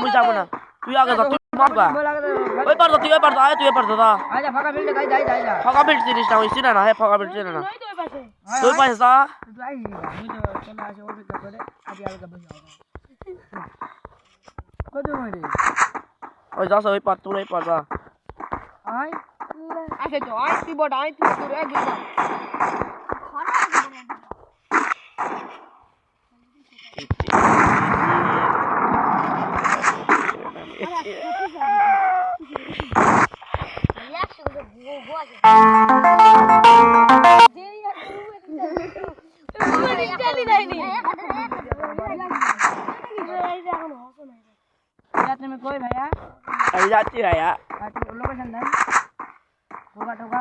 মুই যাবো না, তুই আগে যা, তুই মারবা ওই পারতো, তুই ওই পারতো, আয় তুই পারতো না ফাঁকা বিল্ট চিনিস না, ওই চিনে না, হ্যাঁ ফাঁকা বিল্ট চিনে না, তুই পাইছিস না ওই যাস ওই পার, তুই ওই পার যা কই ভাইয়া আমি যাচ্ছি ভাইয়া লোকেশন দেন ঠোকা ঠোকা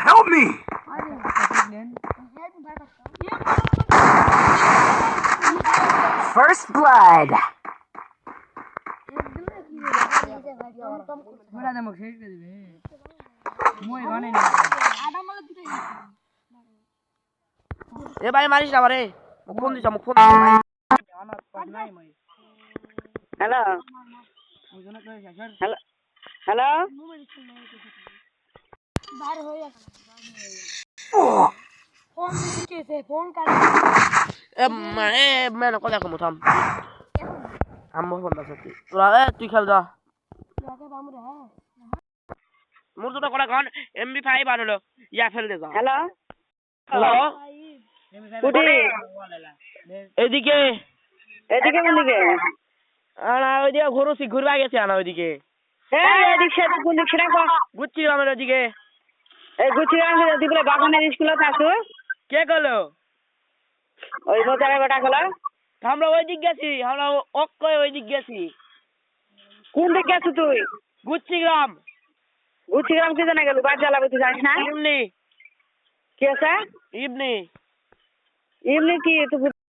Help me! First blood. এ ভাই মারিস না আমারে, মুখ ফোন দিছ, মুখ ফোন দিছ ভাই। হ্যালো হ্যালো হ্যালো এ মেন কথা কম থাম, আম্মু ফোন দাও তুই, তোরা এ তুই খেল যা, মোর দুটো কলা গান MP5 আর হলো ইয়া ফেল দে যা। হ্যালো হ্যালো কুটি এদিকে এদিকে কোনদিকে আনা ওইদিকে ঘুরুছি, ঘুরবা গেছে আনা ওইদিকে এদিক সেটা কোন দিক সেটা বুঝছি গ্রামের ওইদিকে। এই গুছি দিবলে বাগানের স্কুলে থাকো কে গেলো? ওই মোতারে বেটা গেল আমরা ওই দিক গেছি, আমরা অক্ষয় ওই দিক গেছি। কোন দিক গেছো তুই? গুচ্ছি গ্রাম। গুছি গ্রাম কি জানা গেল বাদ জ্বালাবে তুই জানিস না ইমনি কি আছে ইমনি এমনি কি তুই